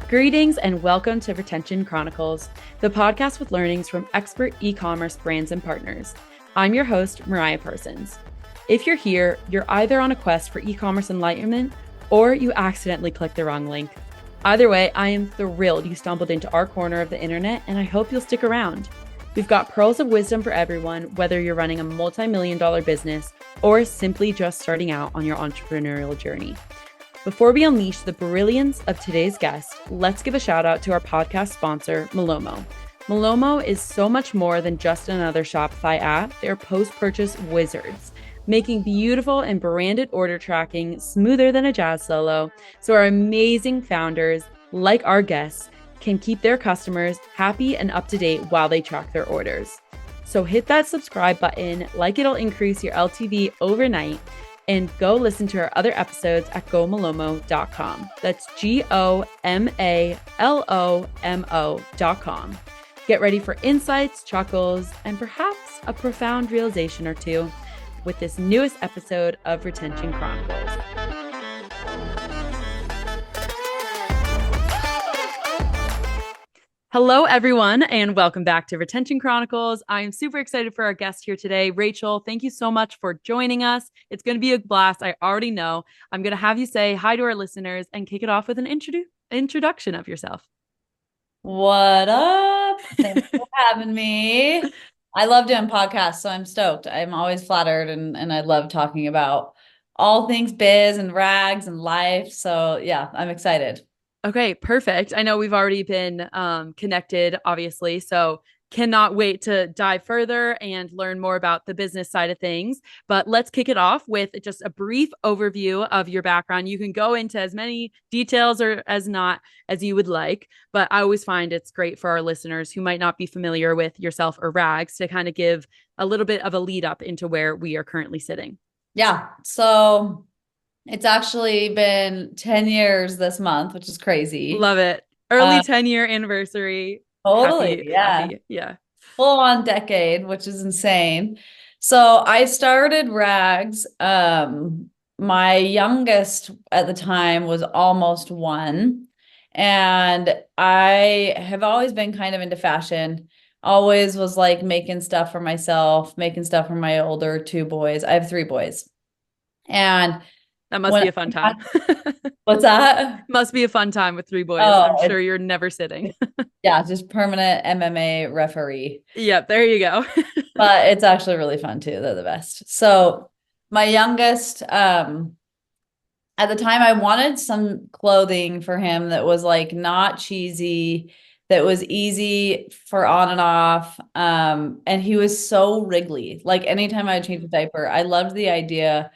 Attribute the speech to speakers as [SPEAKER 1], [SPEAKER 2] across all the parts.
[SPEAKER 1] Greetings and welcome to Retention Chronicles, the podcast with learnings from expert e-commerce brands and partners. I'm your host, Mariah Parsons. If you're here, you're either on a quest for e-commerce enlightenment or you accidentally clicked the wrong link. Either way, I am thrilled you stumbled into our corner of the internet, and I hope you'll stick around. We've got pearls of wisdom for everyone, whether you're running a multi-million-dollar business or simply just starting out on your entrepreneurial journey. Before we unleash the brilliance of today's guest, let's give a shout out to our podcast sponsor, Malomo. Malomo is so much more than just another Shopify app. They're post-purchase wizards, making beautiful and branded order tracking smoother than a jazz solo, so our amazing founders, like our guests, can keep their customers happy and up to date while they track their orders. So hit that subscribe button, like it'll increase your LTV overnight, and go listen to our other episodes at gomalomo.com. That's GOMALOMO.com. Get ready for insights, chuckles, and perhaps a profound realization or two with this newest episode of Retention Chronicles. Hello, everyone, and welcome back to Retention Chronicles. I'm super excited for our guest here today. Rachel, thank you so much for joining us. It's going to be a blast. I already know. I'm going to have you say hi to our listeners and kick it off with an introduction of yourself.
[SPEAKER 2] What up? Thanks for having me. I love doing podcasts, so I'm stoked. I'm always flattered and I love talking about all things biz and rags and life. So yeah, I'm excited.
[SPEAKER 1] Okay, perfect. I know we've already been connected, obviously, so cannot wait to dive further and learn more about the business side of things. But let's kick it off with just a brief overview of your background. You can go into as many details or as not as you would like, but I always find it's great for our listeners who might not be familiar with yourself or RAGS to kind of give a little bit of a lead up into where we are currently sitting.
[SPEAKER 2] Yeah. So it's actually been 10 years this month, which is crazy.
[SPEAKER 1] Love it. Early 10-year anniversary.
[SPEAKER 2] Totally. Yeah.
[SPEAKER 1] Happy. Yeah.
[SPEAKER 2] Full on decade, which is insane. So I started RAGS. My youngest at the time was almost one. And I have always been kind of into fashion. Always was like making stuff for myself, making stuff for my older two boys. I have three boys. And
[SPEAKER 1] that must be a fun time.
[SPEAKER 2] What's that?
[SPEAKER 1] Must be a fun time with three boys.
[SPEAKER 2] Oh,
[SPEAKER 1] I'm sure you're never sitting.
[SPEAKER 2] Yeah, just permanent MMA referee.
[SPEAKER 1] Yep, there you go.
[SPEAKER 2] But it's actually really fun too. They're the best. So my youngest, at the time I wanted some clothing for him that was like not cheesy, that was easy for on and off. And he was so wriggly. Like anytime I would change a diaper, I loved the idea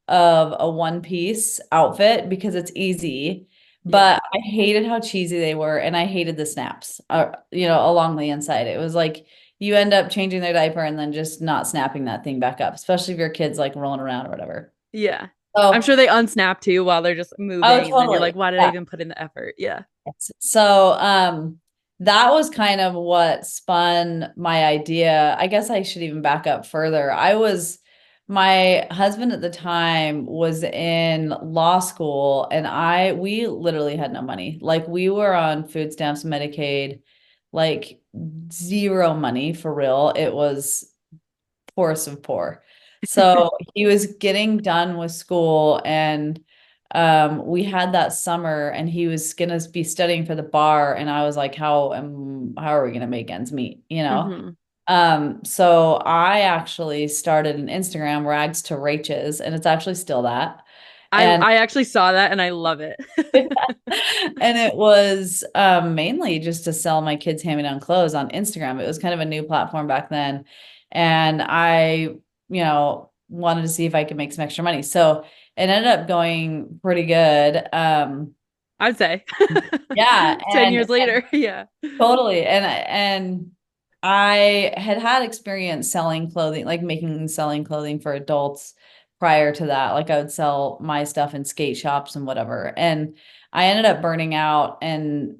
[SPEAKER 2] of a one-piece outfit because it's easy, but I hated how cheesy they were, and I hated the snaps, along the inside. It was like you end up changing their diaper and then just not snapping that thing back up, especially if your kid's like rolling around or whatever.
[SPEAKER 1] Yeah. So, I'm sure they unsnap too while they're just moving.
[SPEAKER 2] Oh, totally.
[SPEAKER 1] And then you're like, why did I even put in the effort? Yeah.
[SPEAKER 2] So, that was kind of what spun my idea. I guess I should even back up further. My husband at the time was in law school, and we literally had no money. Like we were on food stamps, Medicaid, like zero money for real. It was poorest of poor. So he was getting done with school, and we had that summer, and he was gonna be studying for the bar, and I was like, how are we gonna make ends meet?
[SPEAKER 1] Mm-hmm.
[SPEAKER 2] So I actually started an Instagram, Rags to Rachels, and it's actually still that.
[SPEAKER 1] I actually saw that and I love it.
[SPEAKER 2] And it was mainly just to sell my kids hand-me-down clothes on Instagram. It was kind of a new platform back then. And I, wanted to see if I could make some extra money. So it ended up going pretty good.
[SPEAKER 1] I'd say.
[SPEAKER 2] Yeah.
[SPEAKER 1] 10 years later. Yeah.
[SPEAKER 2] Totally. And I had experience selling clothing, like selling clothing for adults prior to that. Like I would sell my stuff in skate shops and whatever. And I ended up burning out. And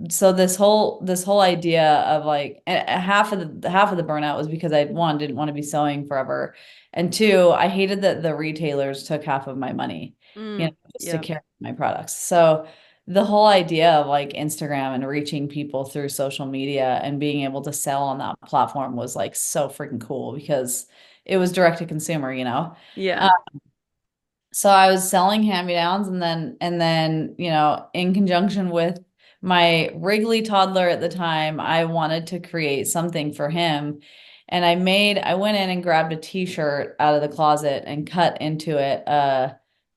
[SPEAKER 2] so this whole idea of like half of the burnout was because didn't want to be sewing forever. And two, I hated that the retailers took half of my money, just to carry my products. So the whole idea of like Instagram and reaching people through social media and being able to sell on that platform was like so freaking cool because it was direct to consumer, you know?
[SPEAKER 1] Yeah.
[SPEAKER 2] So I was selling hand-me-downs in conjunction with my Wrigley toddler at the time, I wanted to create something for him. And I went in and grabbed a t-shirt out of the closet and cut into it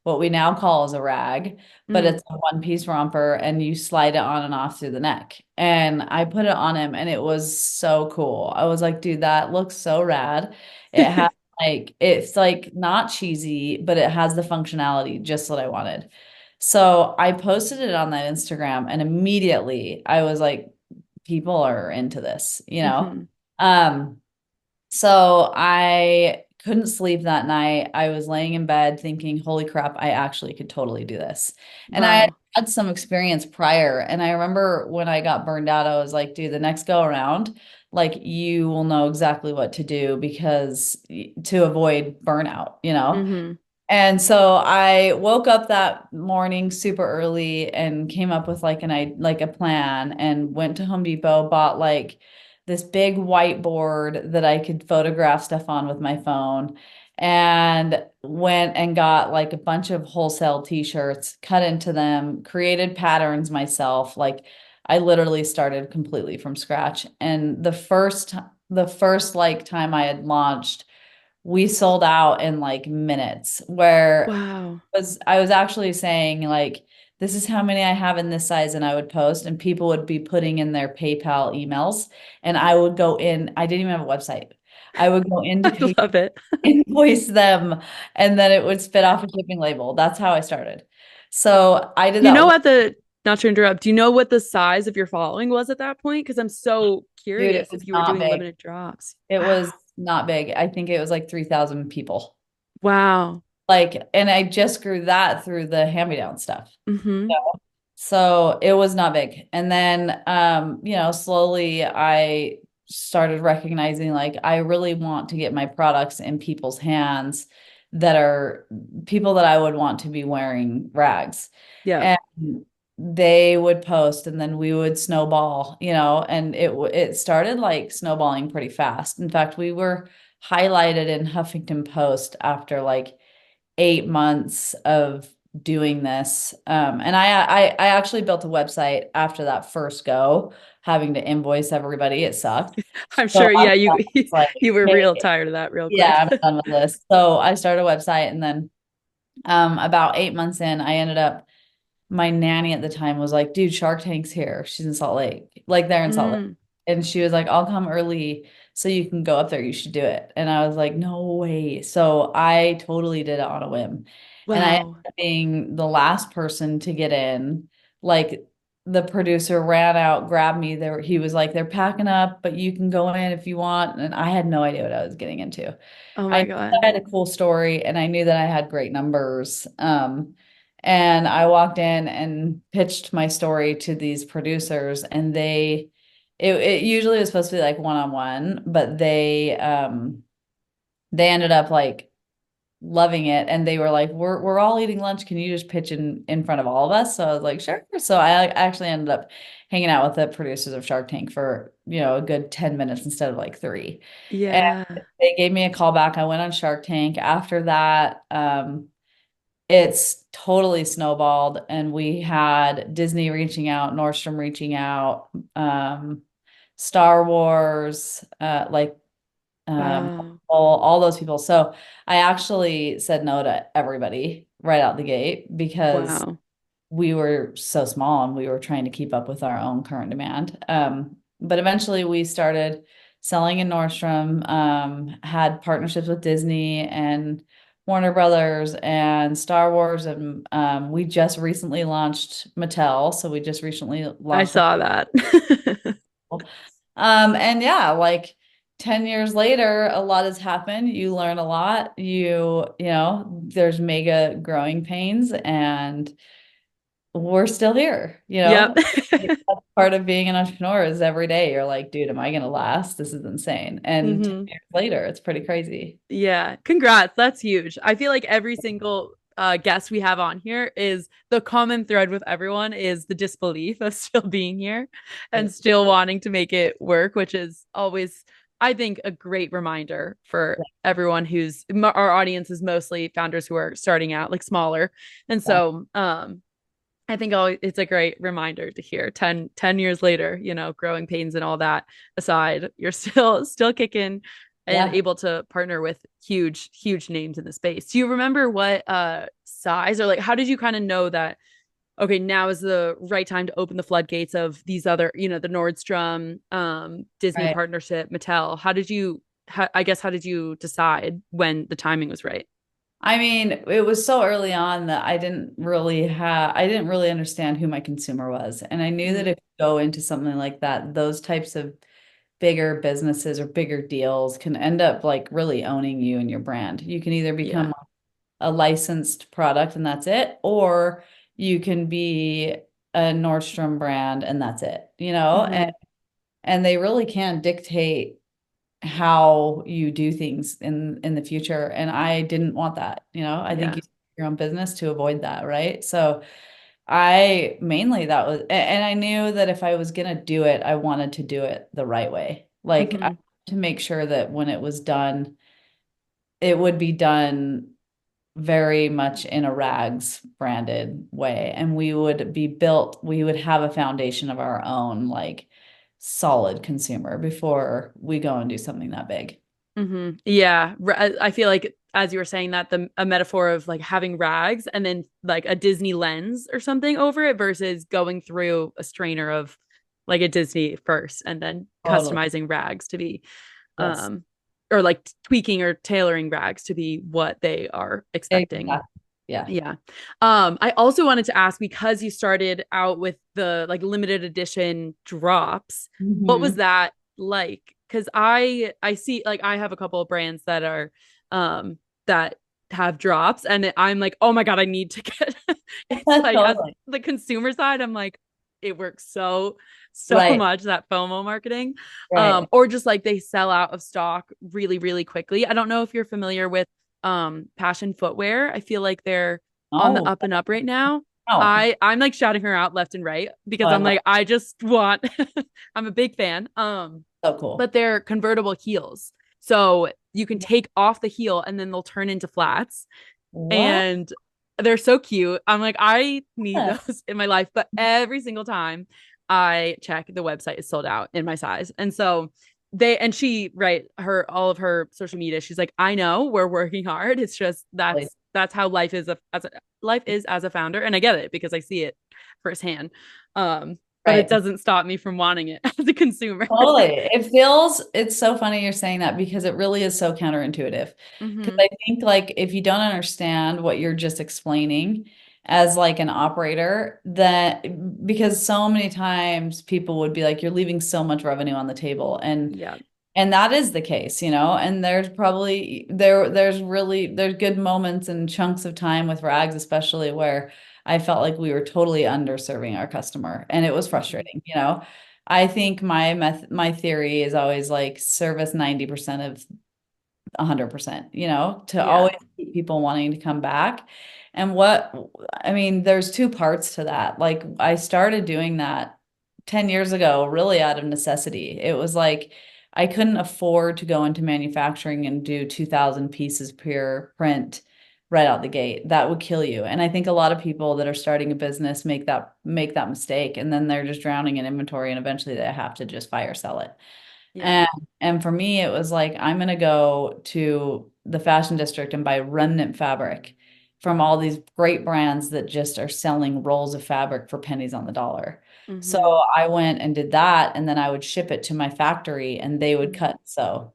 [SPEAKER 2] what we now call as a rag, but
[SPEAKER 1] Mm.
[SPEAKER 2] it's a one-piece romper and you slide it on and off through the neck. And I put it on him and it was so cool. I was like, dude, that looks so rad. It had like it's like not cheesy, but it has the functionality just what I wanted. So I posted it on that Instagram and immediately I was like, people are into this, you know?
[SPEAKER 1] Hmm.
[SPEAKER 2] Um, so I couldn't sleep that night. I was laying in bed thinking, holy crap, I actually could totally do this. And I
[SPEAKER 1] Wow.
[SPEAKER 2] had some experience prior. And I remember when I got burned out, I was like, dude, the next go around, like you will know exactly what to do because to avoid burnout, you know?
[SPEAKER 1] Hmm.
[SPEAKER 2] And so I woke up that morning super early and came up with like a plan and went to Home Depot, bought like this big whiteboard that I could photograph stuff on with my phone and went and got like a bunch of wholesale t-shirts, cut into them, created patterns myself. Like I literally started completely from scratch. And the first like time I had launched we sold out in like minutes where
[SPEAKER 1] Wow.
[SPEAKER 2] I was actually saying like this is how many I have in this size and I would post and people would be putting in their PayPal emails and I would go in I didn't even have a website. I would go into
[SPEAKER 1] I
[SPEAKER 2] pay
[SPEAKER 1] love it.
[SPEAKER 2] invoice them and then it would spit off a shipping label. That's how I started. So I did
[SPEAKER 1] Do you
[SPEAKER 2] that
[SPEAKER 1] know what the, not to interrupt, do you know what the size of your following was at that point? Because I'm so
[SPEAKER 2] dude, it
[SPEAKER 1] curious if
[SPEAKER 2] was
[SPEAKER 1] you were
[SPEAKER 2] not
[SPEAKER 1] doing
[SPEAKER 2] big.
[SPEAKER 1] limited drops.
[SPEAKER 2] It
[SPEAKER 1] Wow.
[SPEAKER 2] was not big. I think it was like 3,000 people.
[SPEAKER 1] Wow.
[SPEAKER 2] Like and I just grew that through the hand-me-down stuff.
[SPEAKER 1] Hmm.
[SPEAKER 2] So it was not big. And then, slowly I started recognizing like I really want to get my products in people's hands that are people that I would want to be wearing rags.
[SPEAKER 1] Yeah.
[SPEAKER 2] And they would post and then we would snowball, and it started like snowballing pretty fast. In fact, we were highlighted in Huffington Post after like 8 months of doing this. And I actually built a website after that first go, having to invoice everybody. It sucked.
[SPEAKER 1] I'm
[SPEAKER 2] So
[SPEAKER 1] sure,
[SPEAKER 2] I
[SPEAKER 1] yeah, you
[SPEAKER 2] was like,
[SPEAKER 1] you were
[SPEAKER 2] hey,
[SPEAKER 1] real tired of that real
[SPEAKER 2] yeah,
[SPEAKER 1] quick.
[SPEAKER 2] I'm done with this. So I started a website and then about 8 months in, I ended up my nanny at the time was like, dude, Shark Tank's here. She's in Salt Lake, like they're in Salt Lake.
[SPEAKER 1] Mm.
[SPEAKER 2] And she was like, I'll come early so you can go up there. You should do it. And I was like, no way. So I totally did it on a whim. And I ended
[SPEAKER 1] Wow.
[SPEAKER 2] up being the last person to get in. Like the producer ran out, grabbed me. He was like, they're packing up, but you can go in if you want. And I had no idea what I was getting into.
[SPEAKER 1] Oh
[SPEAKER 2] I
[SPEAKER 1] my
[SPEAKER 2] knew
[SPEAKER 1] God.
[SPEAKER 2] I had a cool story and I knew that I had great numbers. And I walked in and pitched my story to these producers and it usually was supposed to be like one-on-one, but they ended up like loving it and they were like, we're all eating lunch. Can you just pitch in front of all of us? So I was like, sure. So I actually ended up hanging out with the producers of Shark Tank for, a good 10 minutes instead of like three. And
[SPEAKER 1] Yeah.
[SPEAKER 2] they gave me a call back. I went on Shark Tank. After that, it's totally snowballed and we had Disney reaching out, Nordstrom reaching out, Star Wars,
[SPEAKER 1] Wow.
[SPEAKER 2] all those people. So I actually said no to everybody right out the gate because
[SPEAKER 1] Wow.
[SPEAKER 2] we were so small and we were trying to keep up with our own current demand. But eventually we started selling in Nordstrom, had partnerships with Disney and Warner Brothers and Star Wars. And we just recently launched Mattel. So we just recently
[SPEAKER 1] I
[SPEAKER 2] launched.
[SPEAKER 1] saw that.
[SPEAKER 2] And yeah, like 10 years later, a lot has happened. You learn a lot. There's mega growing pains and we're still here,
[SPEAKER 1] Yep.
[SPEAKER 2] That's part of being an entrepreneur is every day you're like, dude, am I going to last? This is insane. And 10
[SPEAKER 1] Hmm.
[SPEAKER 2] years later, it's pretty crazy.
[SPEAKER 1] Yeah. Congrats. That's huge. I feel like every single guests we have on here is the common thread with everyone is the disbelief of still being here and still wanting to make it work, which is always, I think, a great reminder for everyone who's our audience is mostly founders who are starting out, like smaller. And so I think it's a great reminder to hear 10 years later, growing pains and all that aside, you're still kicking and able to partner with huge names in the space. Do you remember what size or like how did you kind of know that okay, now is the right time to open the floodgates of these other, the Nordstrom, Disney partnership, Mattel? I guess how did you decide when the timing was right?
[SPEAKER 2] I mean, it was so early on that I didn't really understand who my consumer was. And I knew that if you go into something like that, those types of bigger businesses or bigger deals can end up like really owning you and your brand. You can either become a licensed product and that's it, or you can be a Nordstrom brand and that's it, and they really can dictate how you do things in the future. And I didn't want that, I think you start your own business to avoid that, right? So I mainly that was, and I knew that if I was gonna do it, I wanted to do it the right way. Like to make sure that when it was done, it would be done very much in a RAGS branded way. And we would have a foundation of our own, like solid consumer before we go and do something that big.
[SPEAKER 1] Yeah. I feel like as you were saying that a metaphor of like having rags and then like a Disney lens or something over it versus going through a strainer of like a Disney first and then customizing rags to be or like tweaking or tailoring rags to be what they are expecting.
[SPEAKER 2] Exactly.
[SPEAKER 1] Yeah. I also wanted to ask because you started out with the like limited edition drops, what was that like? Because I see like I have a couple of brands that are that have drops and I'm like, oh my God, I need to get it's like as the consumer side, I'm like, it works so much that FOMO marketing. Or just like they sell out of stock really quickly. I don't know if you're familiar with Passion Footwear. I feel like they're on the up and up right now. I'm like shouting her out left and right because I'm like, I just want I'm a big fan.
[SPEAKER 2] So cool.
[SPEAKER 1] But they're convertible heels. So you can take off the heel and then they'll turn into flats. And they're so cute. I'm like, I need those in my life. But every single time I check, the website is sold out in my size. And so she all of her social media, she's like, I know we're working hard. It's just that's how life is as a founder. And I get it because I see it firsthand. But it doesn't stop me from wanting it as a consumer.
[SPEAKER 2] Totally. It's so funny you're saying that because it really is so counterintuitive. Because I think like if you don't understand what you're just explaining as like an operator, that because so many times people would be like, you're leaving so much revenue on the table. And that is the case, and there's probably there's good moments and chunks of time with RAGS, especially where I felt like we were totally underserving our customer and it was frustrating, I think my theory is always like service 90% of 100%, to always keep people wanting to come back. And there's two parts to that. Like I started doing that 10 years ago, really out of necessity. It was like, I couldn't afford to go into manufacturing and do 2,000 pieces per print right out the gate. That would kill you. And I think a lot of people that are starting a business make that mistake. And then they're just drowning in inventory and eventually they have to just fire sell it. Yeah. And for me, it was like, I'm going to go to the fashion district and buy remnant fabric from all these great brands that just are selling rolls of fabric for pennies on the dollar. So I went and did that. And then I would ship it to my factory and they would cut and sew.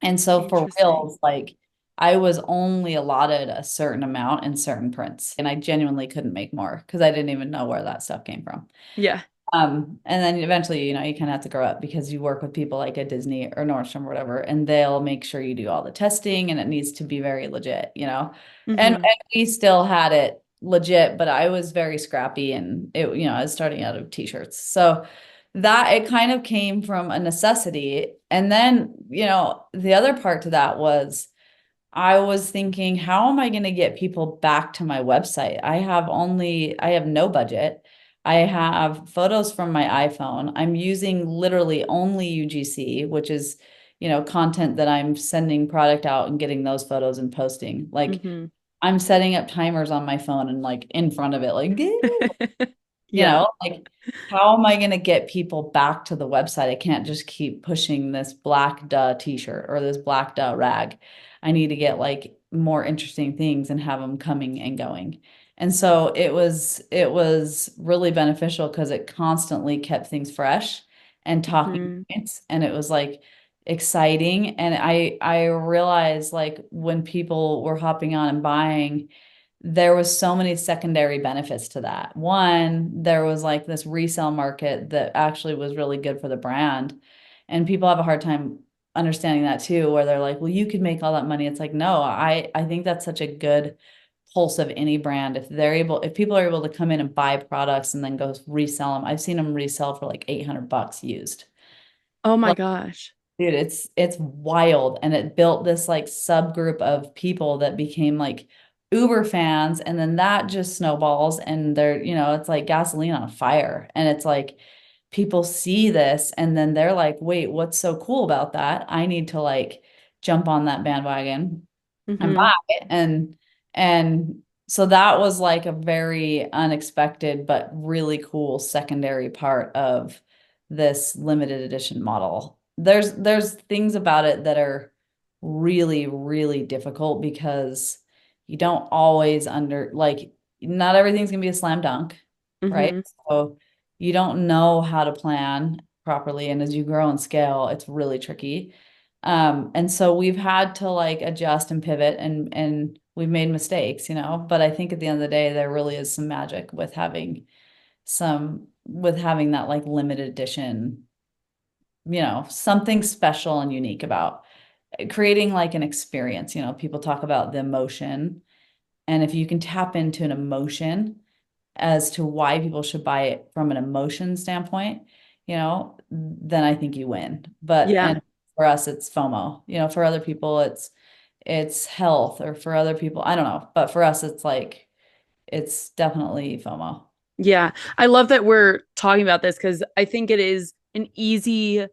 [SPEAKER 2] And so for reals, like I was only allotted a certain amount in certain prints and I genuinely couldn't make more because I didn't even know where that stuff came from.
[SPEAKER 1] Yeah.
[SPEAKER 2] And then eventually, you kind of have to grow up because you work with people like a Disney or Nordstrom or whatever, and they'll make sure you do all the testing and it needs to be very legit, and we still had it legit, but I was very scrappy and I was starting out of t-shirts. So that it kind of came from a necessity. And then, the other part to that was I was thinking, how am I going to get people back to my website? I have no budget. I have photos from my iPhone. I'm using literally only UGC, which is, content that I'm sending product out and getting those photos and posting. Like
[SPEAKER 1] Hmm.
[SPEAKER 2] I'm setting up timers on my phone and like in front of it, like,
[SPEAKER 1] Yeah.
[SPEAKER 2] like how am I going to get people back to the website? I can't just keep pushing this black duh t-shirt or this black duh rag. I need to get like more interesting things and have them coming and going. And so it was really beneficial because it constantly kept things fresh and talking
[SPEAKER 1] Hmm.
[SPEAKER 2] points. And it was like exciting. And I realized like when people were hopping on and buying, there was so many secondary benefits to that. One, there was like this resale market that actually was really good for the brand. And people have a hard time understanding that too, where they're like, well, you could make all that money. It's like, no, I think that's such a good pulse of any brand. If people are able to come in and buy products and then go resell them. I've seen them resell for like $800 used.
[SPEAKER 1] Oh my gosh.
[SPEAKER 2] Dude, it's wild. And it built this like subgroup of people that became like Uber fans. And then that just snowballs and it's like gasoline on a fire. And it's like people see this and then they're like, wait, what's so cool about that? I need to like jump on that bandwagon and
[SPEAKER 1] Hmm.
[SPEAKER 2] buy it. And so that was like a very unexpected but really cool secondary part of this limited edition model. There's things about it that are really, really difficult because you don't always not everything's gonna be a slam dunk, right?
[SPEAKER 1] Hmm.
[SPEAKER 2] So you don't know how to plan properly. And as you grow and scale, it's really tricky. And so we've had to like adjust and pivot and we've made mistakes, but I think at the end of the day, there really is some magic with having that like limited edition, something special and unique about creating like an experience. People talk about the emotion, and if you can tap into an emotion as to why people should buy it from an emotion standpoint, then I think you win.
[SPEAKER 1] Yeah.
[SPEAKER 2] And for us, it's FOMO. For other people, it's health, or for other people, I don't know. But for us, it's definitely FOMO.
[SPEAKER 1] Yeah. I love that we're talking about this because I think it is an easy,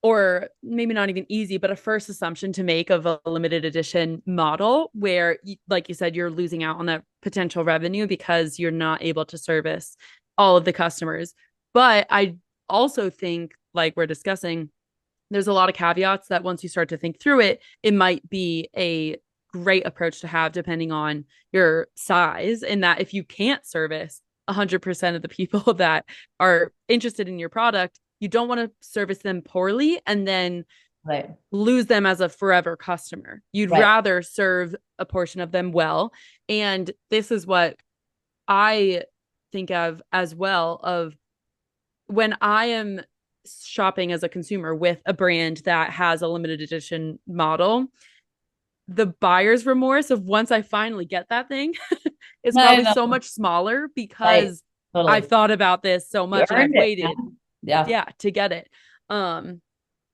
[SPEAKER 1] or maybe not even easy, but a first assumption to make of a limited edition model where, like you said, you're losing out on that potential revenue because you're not able to service all of the customers. But I also think, like we're discussing, there's a lot of caveats that once you start to think through it, it might be a great approach to have depending on your size. And that if you can't service 100% of the people that are interested in your product, you don't want to service them poorly and then
[SPEAKER 2] Right.
[SPEAKER 1] lose them as a forever customer. You'd
[SPEAKER 2] Right.
[SPEAKER 1] rather serve a portion of them well. And this is what I think of as well, of when I am shopping as a consumer with a brand that has a limited edition model, the buyer's remorse of once I finally get that thing is
[SPEAKER 2] I
[SPEAKER 1] probably
[SPEAKER 2] know.
[SPEAKER 1] so much smaller
[SPEAKER 2] Right.
[SPEAKER 1] because I've
[SPEAKER 2] Totally.
[SPEAKER 1] thought about this so
[SPEAKER 2] You
[SPEAKER 1] much and I've
[SPEAKER 2] earned it,
[SPEAKER 1] waited,
[SPEAKER 2] man. Yeah.
[SPEAKER 1] yeah, to get it. Um,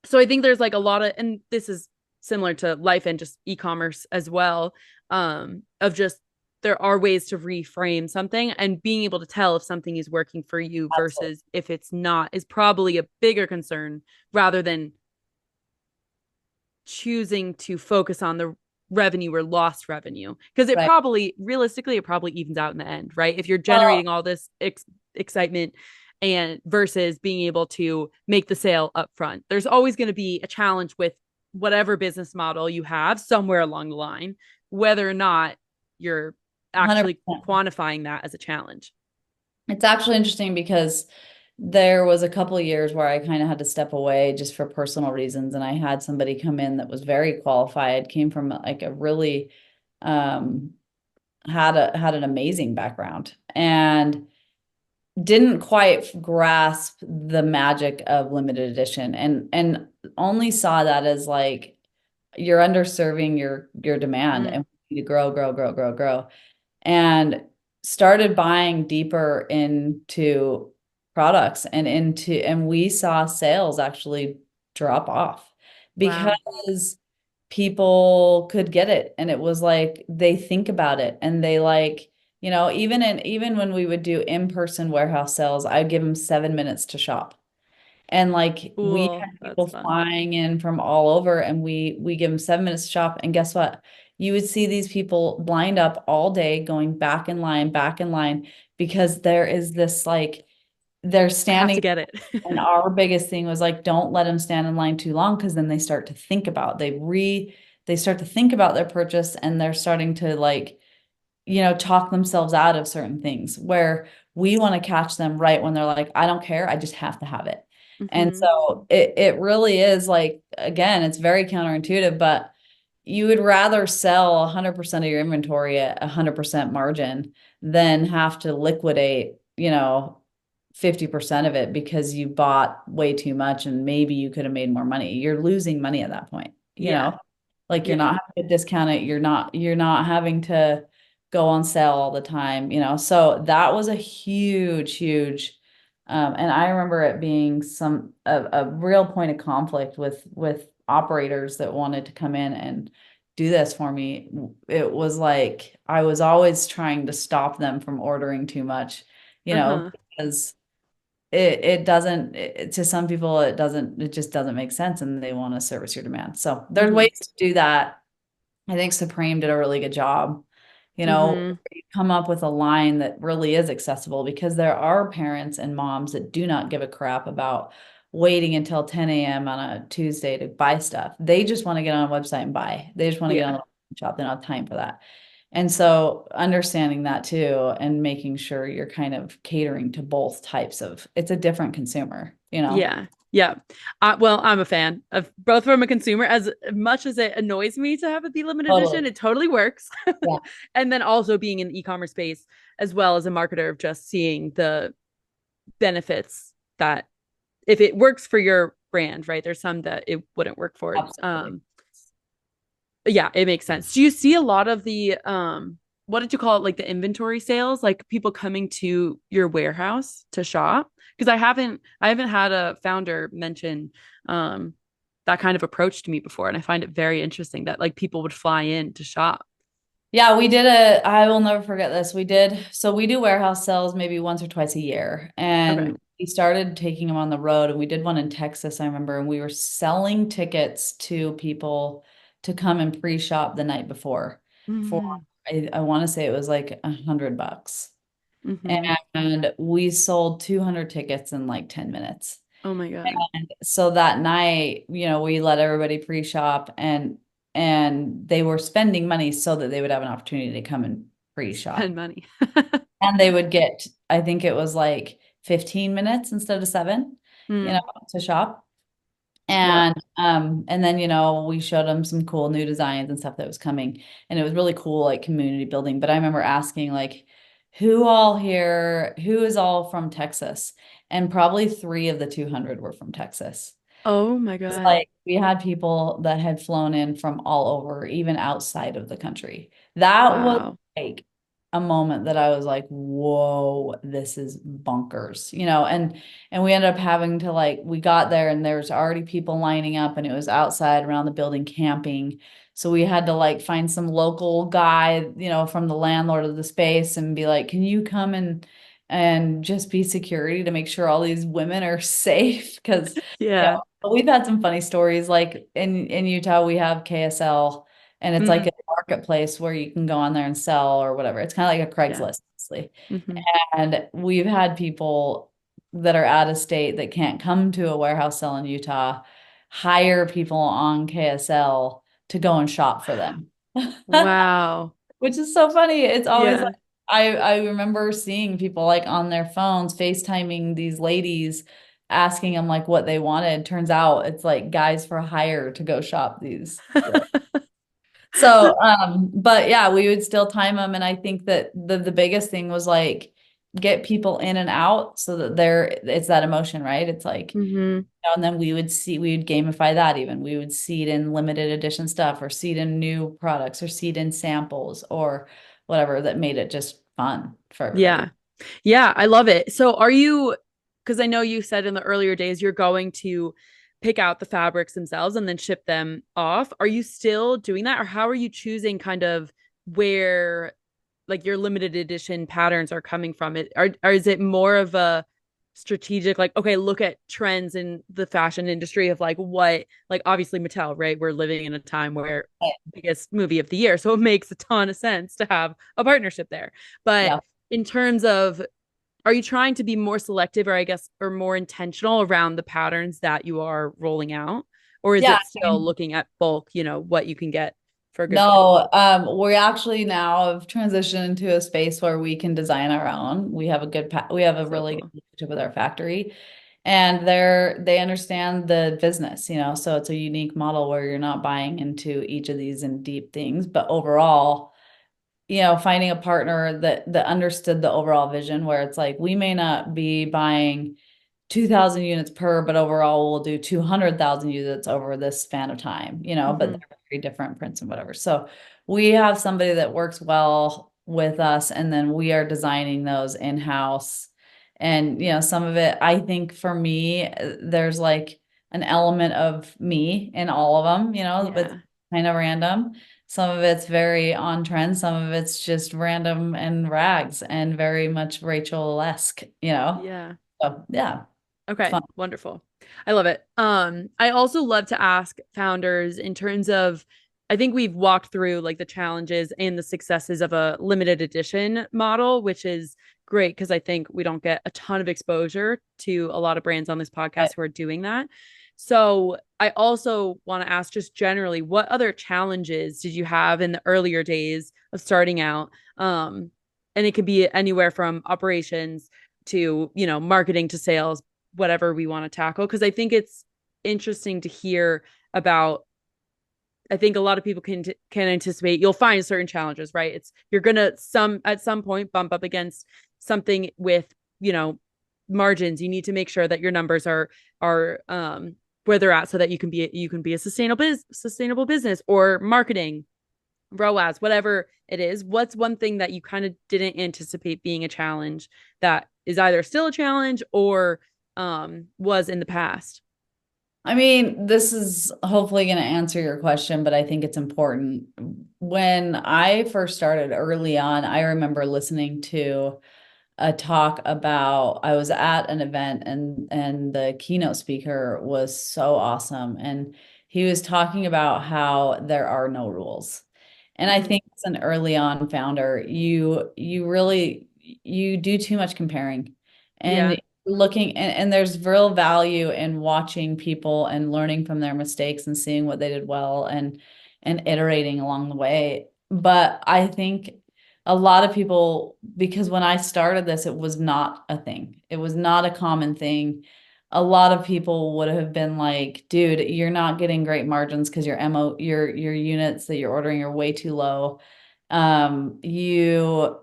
[SPEAKER 1] so I think there's like a lot of, and this is similar to life and just e-commerce as well, of just there are ways to reframe something, and being able to tell if something is working for you
[SPEAKER 2] Absolutely.
[SPEAKER 1] versus if it's not is probably a bigger concern rather than choosing to focus on the revenue or lost revenue, because it
[SPEAKER 2] Right.
[SPEAKER 1] probably realistically it probably evens out in the end, right? If you're
[SPEAKER 2] Well,
[SPEAKER 1] generating all this excitement and versus being able to make the sale up front, there's always going to be a challenge with whatever business model you have somewhere along the line, whether or not you're actually
[SPEAKER 2] 100%.
[SPEAKER 1] quantifying that as a challenge.
[SPEAKER 2] It's actually interesting because there was a couple of years where I kind of had to step away just for personal reasons. And I had somebody come in that was very qualified, came from like a really um had an amazing background and didn't quite grasp the magic of limited edition and only saw that as like you're underserving your demand
[SPEAKER 1] Mm,
[SPEAKER 2] and we need to grow, grow, grow, grow, grow. And started buying deeper into products and we saw sales actually drop off
[SPEAKER 1] wow.
[SPEAKER 2] because people could get it. And it was like, they think about it and they like, even when we would do in-person warehouse sales, I'd give them 7 minutes to shop. And like we
[SPEAKER 1] Cool.
[SPEAKER 2] had
[SPEAKER 1] That's
[SPEAKER 2] people
[SPEAKER 1] fun.
[SPEAKER 2] flying in from all over and we give them 7 minutes to shop. And guess what? You would see these people lined up all day going back in line, because there is this like they're
[SPEAKER 1] I have to
[SPEAKER 2] standing.
[SPEAKER 1] get it.
[SPEAKER 2] And our biggest thing was like, don't let them stand in line too long, because then they start to think about they start to think about their purchase, and they're starting to like, talk themselves out of certain things, where we want to catch them right when they're like, I don't care, I just have to have it. And
[SPEAKER 1] Hmm.
[SPEAKER 2] so it really is like, again, it's very counterintuitive, but you would rather sell 100% of your inventory at 100% margin than have to liquidate, 50% of it because you bought way too much and maybe you could have made more money. You're losing money at that point,
[SPEAKER 1] Yeah.
[SPEAKER 2] like you're
[SPEAKER 1] Yeah.
[SPEAKER 2] not having to discount it. You're not having to go on sale all the time, So that was a huge, huge, and I remember it being a real point of conflict with operators that wanted to come in and do this for me. It was like I was always trying to stop them from ordering too much,
[SPEAKER 1] Uh-huh.
[SPEAKER 2] because it doesn't to some people it just doesn't make sense, and they want to service your demand. So there's
[SPEAKER 1] Hmm.
[SPEAKER 2] ways to do that. I think Supreme did a really good job.
[SPEAKER 1] Hmm.
[SPEAKER 2] You come up with a line that really is accessible, because there are parents and moms that do not give a crap about waiting until 10 a.m. on a Tuesday to buy stuff. They just want to get on a website and buy. They just want to get on
[SPEAKER 1] Yeah.
[SPEAKER 2] the shop. They don't have time for that. And so understanding that too, and making sure you're kind of catering to both types of, it's a different consumer.
[SPEAKER 1] Yeah. Yeah. Well, I'm a fan of both from a consumer. As much as it annoys me to have it be limited edition,
[SPEAKER 2] Totally.
[SPEAKER 1] it totally works.
[SPEAKER 2] Yeah.
[SPEAKER 1] And then also being in the e-commerce space as well as a marketer of just seeing the benefits that if it works for your brand, right? There's some that it wouldn't work for.
[SPEAKER 2] Absolutely.
[SPEAKER 1] Yeah, it makes sense. Do you see a lot of the what did you call it, like the inventory sales, like people coming to your warehouse to shop? Because I haven't had a founder mention um that kind of approach to me before, and I find it very interesting that like people would fly in to shop.
[SPEAKER 2] Yeah, I will never forget this. So we do warehouse sales maybe once or twice a year.
[SPEAKER 1] Okay.
[SPEAKER 2] And we started taking them on the road, and we did one in Texas, I remember, and we were selling tickets to people to come and pre-shop the night before for,
[SPEAKER 1] Mm-hmm.
[SPEAKER 2] I want to say it was like $100.
[SPEAKER 1] Mm-hmm.
[SPEAKER 2] And we sold 200 tickets in like 10 minutes.
[SPEAKER 1] Oh my God.
[SPEAKER 2] And so that night, we let everybody pre-shop, and they were spending money so that they would have an opportunity to come and
[SPEAKER 1] Spend
[SPEAKER 2] pre-shop.
[SPEAKER 1] money.
[SPEAKER 2] And they would get, I think it was like 15 minutes instead of 7,
[SPEAKER 1] Mm,
[SPEAKER 2] to shop.
[SPEAKER 1] yeah.
[SPEAKER 2] And then, we showed them some cool new designs and stuff that was coming. And it was really cool, like community building. But I remember asking like, who is all from Texas? And probably 3 of the 200 were from Texas.
[SPEAKER 1] Oh my
[SPEAKER 2] It's
[SPEAKER 1] God.
[SPEAKER 2] like we had people that had flown in from all over, even outside of the country. That was
[SPEAKER 1] Wow.
[SPEAKER 2] like a moment that I was like, whoa, this is bunkers, and we ended up having to like, we got there and there's already people lining up, and it was outside around the building camping. So we had to like find some local guy, from the landlord of the space, and be like, can you come and just be security to make sure all these women are safe? Because
[SPEAKER 1] Yeah.
[SPEAKER 2] we've had some funny stories. Like in Utah, we have KSL, and it's like
[SPEAKER 1] Mm,
[SPEAKER 2] a marketplace where you can go on there and sell or whatever. It's kind of like a
[SPEAKER 1] yeah.
[SPEAKER 2] Craigslist, honestly.
[SPEAKER 1] Hmm.
[SPEAKER 2] And we've had people that are out of state that can't come to a warehouse sale in Utah hire people on KSL to go and shop for them.
[SPEAKER 1] Wow.
[SPEAKER 2] Which is so funny. It's always like
[SPEAKER 1] Yeah.
[SPEAKER 2] I remember seeing people like on their phones FaceTiming these ladies, asking them like what they wanted. Turns out it's like guys for hire to go shop these. So, but yeah, we would still time them, and I think that the biggest thing was like get people in and out so that it's that emotion, right? It's like,
[SPEAKER 1] Hmm.
[SPEAKER 2] and then we would gamify that even. We would seed in limited edition stuff, or seed in new products, or seed in samples, or whatever, that made it just fun for
[SPEAKER 1] Yeah.
[SPEAKER 2] everybody.
[SPEAKER 1] Yeah, I love it. So are you, because I know you said in the earlier days you're going to pick out the fabrics themselves and then ship them off. Are you still doing that, or how are you choosing kind of where like your limited edition patterns are coming from? It or is it more of a strategic, like, okay, look at trends in the fashion industry of like what, like obviously Mattel, right? We're living in a time where biggest movie of the year, so it makes a ton of sense to have a partnership there. But
[SPEAKER 2] Yeah.
[SPEAKER 1] in terms of, are you trying to be more selective, or I guess, or more intentional around the patterns that you are rolling out? Or is
[SPEAKER 2] Yeah.
[SPEAKER 1] it still looking at bulk, what you can get for a good price?
[SPEAKER 2] No, we actually now have transitioned into a space where we can design our own. We have a
[SPEAKER 1] So
[SPEAKER 2] really good
[SPEAKER 1] cool.
[SPEAKER 2] relationship with our factory, and they understand the business, so it's a unique model where you're not buying into each of these in deep things, but overall, finding a partner that understood the overall vision, where it's like we may not be buying 2,000 units per, but overall we'll do 200,000 units over this span of time, but
[SPEAKER 1] Mm-hmm.
[SPEAKER 2] they're very different prints and whatever. So we have somebody that works well with us, and then we are designing those in-house. And, some of it, I think for me, there's like an element of me in all of them, but it's
[SPEAKER 1] Yeah.
[SPEAKER 2] kind of random. Some of it's very on trend. Some of it's just random and rags and very much Rachel-esque,
[SPEAKER 1] Yeah.
[SPEAKER 2] So yeah. It's
[SPEAKER 1] Okay,
[SPEAKER 2] fun.
[SPEAKER 1] wonderful. I love it. I also love to ask founders in terms of, I think we've walked through like the challenges and the successes of a limited edition model, which is great because I think we don't get a ton of exposure to a lot of brands on this
[SPEAKER 2] Right.
[SPEAKER 1] podcast who are doing that. So I also want to ask, just generally, what other challenges did you have in the earlier days of starting out? And it could be anywhere from operations to, marketing to sales, whatever we want to tackle, because I think it's interesting to hear about. I think a lot of people can anticipate you'll find certain challenges, right? It's you're gonna some at some point bump up against something with, margins. You need to make sure that your numbers are where they're at, so that you can be a sustainable business, or marketing, ROAS, whatever it is. What's one thing that you kind of didn't anticipate being a challenge that is either still a challenge or was in the past?
[SPEAKER 2] I mean, this is hopefully going to answer your question, but I think it's important. When I first started early on, I remember listening to a talk about, I was at an event, and the keynote speaker was so awesome, and he was talking about how there are no rules. And I
[SPEAKER 1] Mm-hmm.
[SPEAKER 2] think as an early on founder, you really you do too much comparing
[SPEAKER 1] Yeah.
[SPEAKER 2] and looking, and there's real value in watching people and learning from their mistakes and seeing what they did well, and iterating along the way. But I think a lot of people, because when I started this, it was not a thing. It was not a common thing. A lot of people would have been like, dude, you're not getting great margins because your units that you're ordering are way too low. You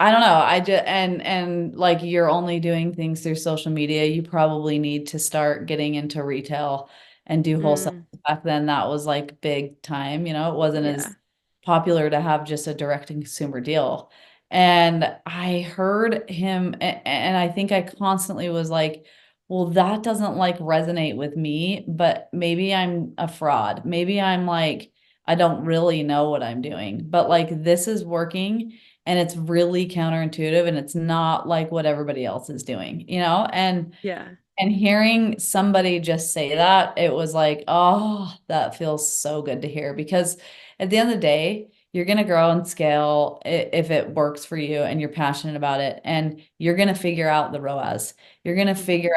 [SPEAKER 2] I don't know. I just and like you're only doing things through social media. You probably need to start getting into retail and do wholesale.
[SPEAKER 1] Mm,
[SPEAKER 2] Back then, that was like big time. It wasn't
[SPEAKER 1] yeah.
[SPEAKER 2] as popular to have just a direct to consumer deal. And I heard him, and I think I constantly was like, well, that doesn't like resonate with me, but maybe I'm a fraud. Maybe I'm like, I don't really know what I'm doing, but like this is working, and it's really counterintuitive, and it's not like what everybody else is doing,
[SPEAKER 1] Yeah.
[SPEAKER 2] and hearing somebody just say that, it was like, oh, that feels so good to hear, because at the end of the day, you're going to grow and scale if it works for you and you're passionate about it, and you're going to figure out the ROAS.
[SPEAKER 1] Mhm.
[SPEAKER 2] You're going to figure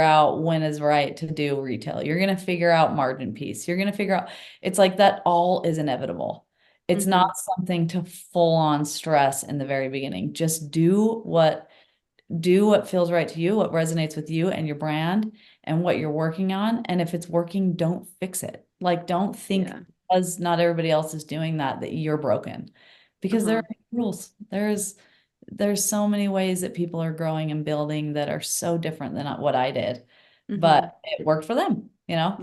[SPEAKER 2] out when is right to do retail. You're going to figure out margin piece. You're going to figure out, it's like that all is inevitable. It's not
[SPEAKER 1] Mhm.
[SPEAKER 2] something to full on stress in the very beginning. Just do what feels right to you, what resonates with you and your brand and what you're working on. And if it's working, don't fix it. Like, don't think
[SPEAKER 1] Yeah.
[SPEAKER 2] because not everybody else is doing that you're broken. Because there are
[SPEAKER 1] Uh-huh.
[SPEAKER 2] rules. There's so many ways that people are growing and building that are so different than what I did. But
[SPEAKER 1] Mhm.
[SPEAKER 2] it worked for them.
[SPEAKER 1] Yeah.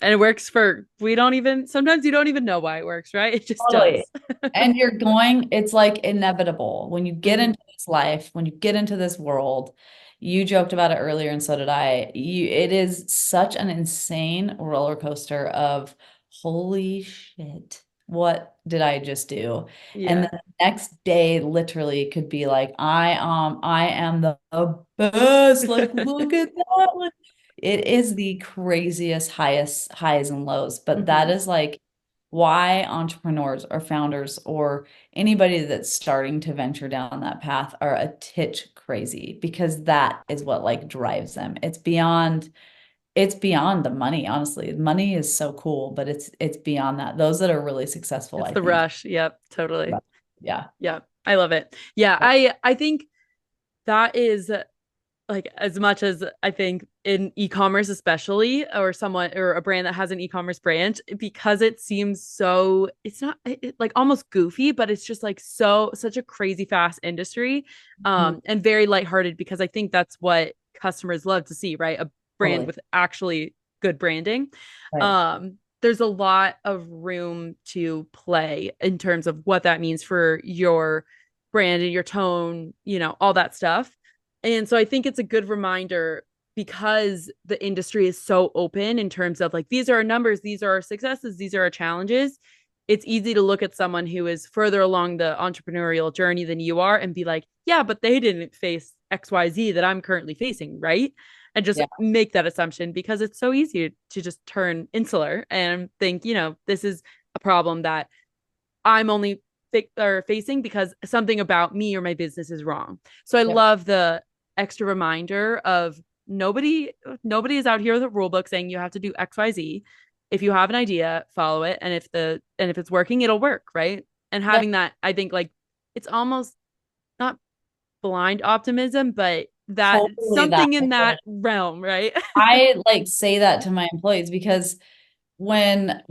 [SPEAKER 1] And it works for, we don't even, sometimes you don't even know why it works, right? It just
[SPEAKER 2] Totally.
[SPEAKER 1] does.
[SPEAKER 2] And it's like inevitable when you get
[SPEAKER 1] Mhm.
[SPEAKER 2] into this life, when you get into this world, You joked about it earlier, and so did I. It is such an insane roller coaster of holy shit, what did I just do? And
[SPEAKER 1] Yeah.
[SPEAKER 2] then the next day literally could be like, I am the best. Like, look at that one. It is the craziest highest highs and lows, but that
[SPEAKER 1] Hmm.
[SPEAKER 2] is like why entrepreneurs or founders or anybody that's starting to venture down that path are a titch crazy, because that is what like drives them. It's beyond the money, honestly. Money is so cool, but it's beyond that. Those that are really successful,
[SPEAKER 1] It's
[SPEAKER 2] I
[SPEAKER 1] the
[SPEAKER 2] think.
[SPEAKER 1] rush. Yep, totally.
[SPEAKER 2] Yeah.
[SPEAKER 1] Yeah, I love it. Yeah, I think that is like as much as I think in e-commerce especially, or someone or a brand that has an e-commerce brand, because it seems so it's not like almost goofy, but it's just like such a crazy fast industry,
[SPEAKER 2] Mhm.
[SPEAKER 1] and very lighthearted, because I think that's what customers love to see, right? A brand
[SPEAKER 2] Totally.
[SPEAKER 1] with actually good branding.
[SPEAKER 2] Right.
[SPEAKER 1] There's a lot of room to play in terms of what that means for your brand and your tone, all that stuff. And so I think it's a good reminder, because the industry is so open in terms of like, these are our numbers, these are our successes, these are our challenges. It's easy to look at someone who is further along the entrepreneurial journey than you are and be like, yeah, but they didn't face XYZ that I'm currently facing, right? And just
[SPEAKER 2] Yeah.
[SPEAKER 1] make that assumption, because it's so easy to just turn insular and think, this is a problem that I'm only facing because something about me or my business is wrong. So I
[SPEAKER 2] Yep.
[SPEAKER 1] love the extra reminder of nobody is out here with a rule book saying you have to do XYZ. If you have an idea, follow it. And if it's working, it'll work, right? And
[SPEAKER 2] Yep.
[SPEAKER 1] having that, I think, like, it's almost not blind optimism, but that
[SPEAKER 2] Totally that.
[SPEAKER 1] something in that realm, right?
[SPEAKER 2] I like say that to my employees because when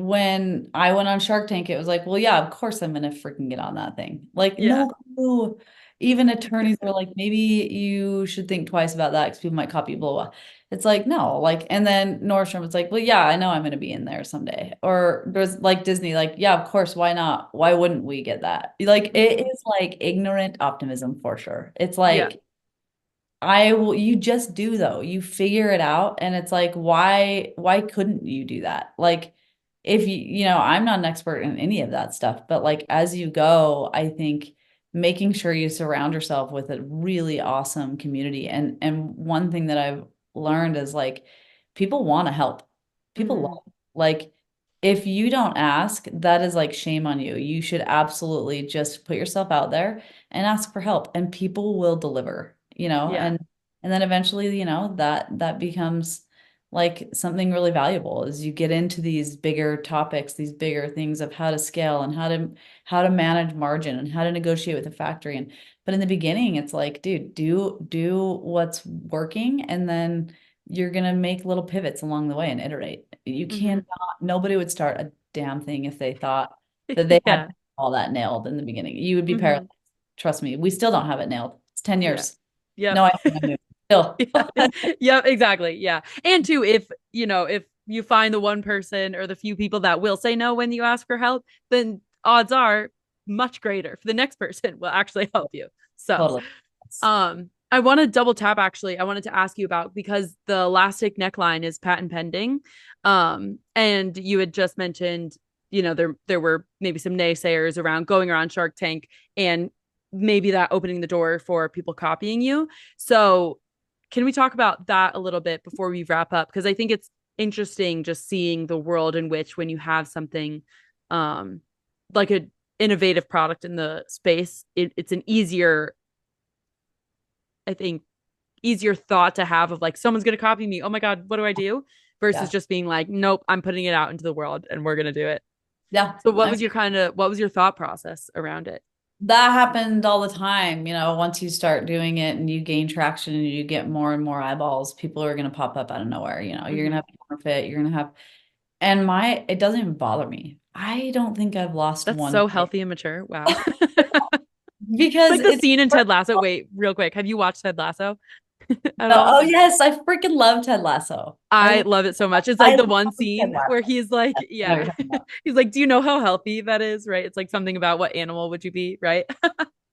[SPEAKER 2] I went on Shark Tank, it was like, well, yeah, of course I'm gonna freaking get on that thing. Like,
[SPEAKER 1] Yeah.
[SPEAKER 2] no clue. Even attorneys were like, maybe you should think twice about that because people might copy, blah, blah. It's like, no, like, and then Nordstrom was like, well, yeah, I know I'm gonna be in there someday. Or there's like Disney, like, yeah, of course, why not? Why wouldn't we get that? Like, it
[SPEAKER 1] Hmm.
[SPEAKER 2] is like ignorant optimism for sure. It's
[SPEAKER 1] Yeah.
[SPEAKER 2] like, you just do though. You figure it out and it's like why couldn't you do that? Like if I'm not an expert in any of that stuff, but like as you go, I think making sure you surround yourself with a really awesome community. And one thing that I've learned is like people want to help. People
[SPEAKER 1] Hmm.
[SPEAKER 2] love, like if you don't ask, that is like shame on you. You should absolutely just put yourself out there and ask for help and people will deliver,
[SPEAKER 1] Yeah.
[SPEAKER 2] and then eventually, that becomes like something really valuable as you get into these bigger topics, these bigger things of how to scale and how to manage margin and how to negotiate with the factory. And but in the beginning, it's like, dude, do what's working, and then you're gonna make little pivots along the way and iterate. You
[SPEAKER 1] Hmm.
[SPEAKER 2] cannot, nobody would start a damn thing if they thought that they had
[SPEAKER 1] Yeah.
[SPEAKER 2] all that nailed in the beginning. You would be paralyzed.
[SPEAKER 1] Hmm.
[SPEAKER 2] Trust me, we still don't have it nailed. It's 10
[SPEAKER 1] Yeah.
[SPEAKER 2] years.
[SPEAKER 1] Yep.
[SPEAKER 2] No, I think I'm new. Still.
[SPEAKER 1] Yeah. Yep, exactly. Yeah. And two, if you find the one person or the few people that will say no when you ask for help, then odds are much greater for the next person will actually help you. So,
[SPEAKER 2] Totally.
[SPEAKER 1] I want to double tap actually. I wanted to ask you about, because the elastic neckline is patent pending. And you had just mentioned, there were maybe some naysayers around going around Shark Tank, and maybe that opening the door for people copying you. So, can we talk about that a little bit before we wrap up? Because I think it's interesting just seeing the world in which, when you have something um like a innovative product in the space, it's an easier, I think, easier thought to have of like, someone's going to copy me. Oh my God, what do I do? Versus
[SPEAKER 2] Yeah.
[SPEAKER 1] just being like, nope, I'm putting it out into the world and we're going to do it.
[SPEAKER 2] Yeah.
[SPEAKER 1] So what was your thought process around it?
[SPEAKER 2] That happened all the time. Once you start doing it and you gain traction and you get more and more eyeballs, people are going to pop up out of nowhere. You're going to
[SPEAKER 1] Mm-hmm.
[SPEAKER 2] have counterfeit, you're going to have, and it doesn't even bother me. I don't think I've lost
[SPEAKER 1] That's
[SPEAKER 2] one
[SPEAKER 1] so
[SPEAKER 2] day
[SPEAKER 1] healthy and mature. Wow.
[SPEAKER 2] because
[SPEAKER 1] Like the
[SPEAKER 2] it's,
[SPEAKER 1] scene in Ted Lasso. Wait, real quick. Have you watched Ted Lasso at
[SPEAKER 2] no,
[SPEAKER 1] all?
[SPEAKER 2] oh yes, I freaking love Ted Lasso.
[SPEAKER 1] I love it so much. It's
[SPEAKER 2] I
[SPEAKER 1] like the
[SPEAKER 2] love
[SPEAKER 1] one
[SPEAKER 2] Ted
[SPEAKER 1] scene where
[SPEAKER 2] Lasso.
[SPEAKER 1] he's like,
[SPEAKER 2] I know what
[SPEAKER 1] yeah,
[SPEAKER 2] you're talking about.
[SPEAKER 1] he's like, do you know how healthy that is? Right. It's like something about what animal would you be? Right.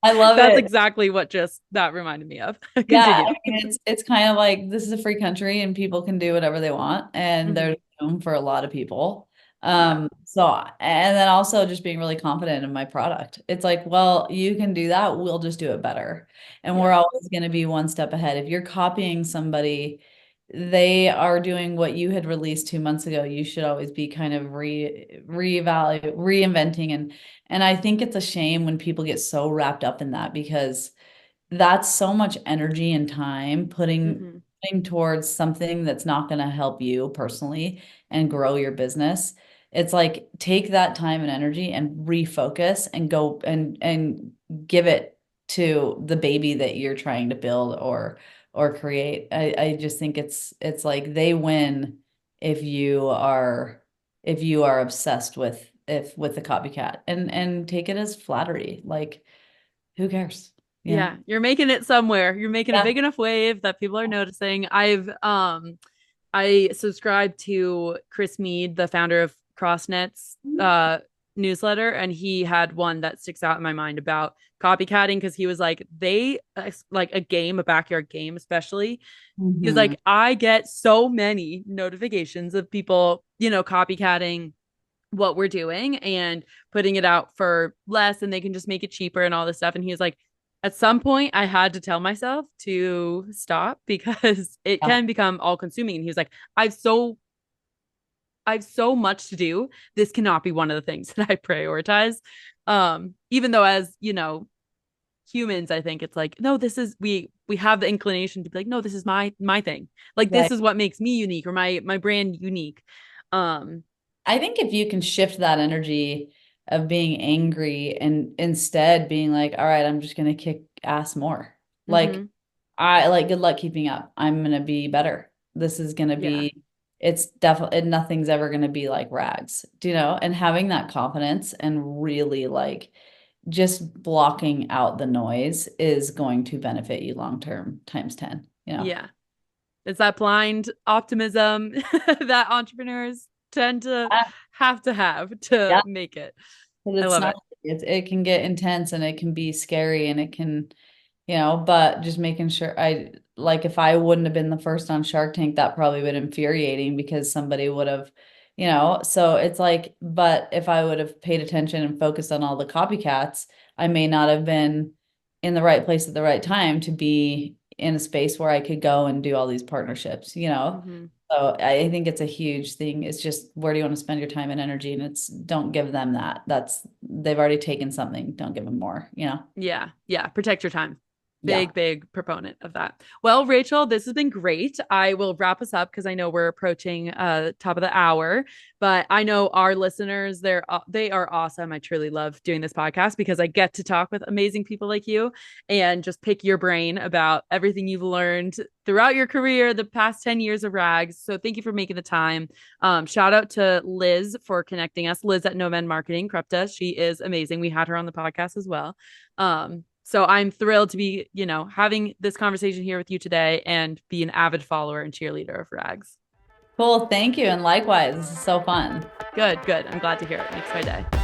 [SPEAKER 2] I love
[SPEAKER 1] That's
[SPEAKER 2] it.
[SPEAKER 1] exactly what just that reminded me of.
[SPEAKER 2] Yeah,
[SPEAKER 1] Continue.
[SPEAKER 2] I mean, it's kind of like this is a free country and people can do whatever they want, and
[SPEAKER 1] Mhm.
[SPEAKER 2] there's room for a lot of people.
[SPEAKER 1] Yeah.
[SPEAKER 2] So and then also just being really confident in my product. It's like, well, you can do that, we'll just do it better. And we're
[SPEAKER 1] Yeah.
[SPEAKER 2] always going to be one step ahead. If you're copying somebody, they are doing what you had released 2 months ago. You should always be kind of reinventing, and I think it's a shame when people get so wrapped up in that because that's so much energy and time
[SPEAKER 1] Hmm.
[SPEAKER 2] putting towards something that's not going to help you personally and grow your business. It's like take that time and energy and refocus and go and give it to the baby that you're trying to build or create. I just think it's like they win if you are obsessed with if with the copycat and take it as flattery. Like who cares? You know?
[SPEAKER 1] Yeah, you're making it somewhere. You're making a
[SPEAKER 2] Yeah.
[SPEAKER 1] big enough wave that people are noticing. I subscribe to Chris Mead, the founder of CrossNet's newsletter, and he had one that sticks out in my mind about copycatting because he was like, they like a game, a backyard game, especially. He's
[SPEAKER 2] Mhm.
[SPEAKER 1] like, I get so many notifications of people, copycatting what we're doing and putting it out for less and they can just make it cheaper and all this stuff. And he was like, at some point I had to tell myself to stop because it
[SPEAKER 2] Yeah.
[SPEAKER 1] can become all consuming. And he was like, I've so much to do. This cannot be one of the things that I prioritize. Even though as, humans, I think it's like, no, this is we have the inclination to be like, no, this is my thing. Like this
[SPEAKER 2] Right.
[SPEAKER 1] is what makes me unique or my brand unique. Um,
[SPEAKER 2] I think if you can shift that energy of being angry and instead being like, all right, I'm just gonna kick ass more. Like
[SPEAKER 1] mhm,
[SPEAKER 2] I like good luck keeping up. I'm gonna be better. This is gonna
[SPEAKER 1] yeah.
[SPEAKER 2] be it's definitely nothing's ever gonna be like rags, do you know? And having that confidence and really like just blocking out the noise is going to benefit you long term times 10, you know.
[SPEAKER 1] Yeah. It's that blind optimism that entrepreneurs tend to have to
[SPEAKER 2] Yeah.
[SPEAKER 1] make it.
[SPEAKER 2] 'Cause
[SPEAKER 1] I
[SPEAKER 2] it's
[SPEAKER 1] love
[SPEAKER 2] not,
[SPEAKER 1] it.
[SPEAKER 2] it can get intense and it can be scary and it can, but just making sure like if I wouldn't have been the first on Shark Tank, that probably would infuriating because somebody would have, so it's like, but if I would have paid attention and focused on all the copycats, I may not have been in the right place at the right time to be in a space where I could go and do all these partnerships.
[SPEAKER 1] Hmm.
[SPEAKER 2] So I think it's a huge thing. It's just where do you want to spend your time and energy? And it's don't give them that. They've already taken something. Don't give them more.
[SPEAKER 1] Yeah. Yeah. Protect your time.
[SPEAKER 2] Yeah.
[SPEAKER 1] Big proponent of that. Well, Rachel, this has been great. I will wrap us up because I know we're approaching top of the hour, but I know our listeners, they are awesome. I truly love doing this podcast because I get to talk with amazing people like you and just pick your brain about everything you've learned throughout your career, the past 10 years of RAGS. So thank you for making the time. Shout out to Liz for connecting us. Liz at Nomad Marketing, Krupta. She is amazing. We had her on the podcast as well. So I'm thrilled to be, having this conversation here with you today and be an avid follower and cheerleader of RAGS.
[SPEAKER 2] Cool. Thank you. And likewise, this is so fun.
[SPEAKER 1] Good, good. I'm glad to hear it. Makes my day.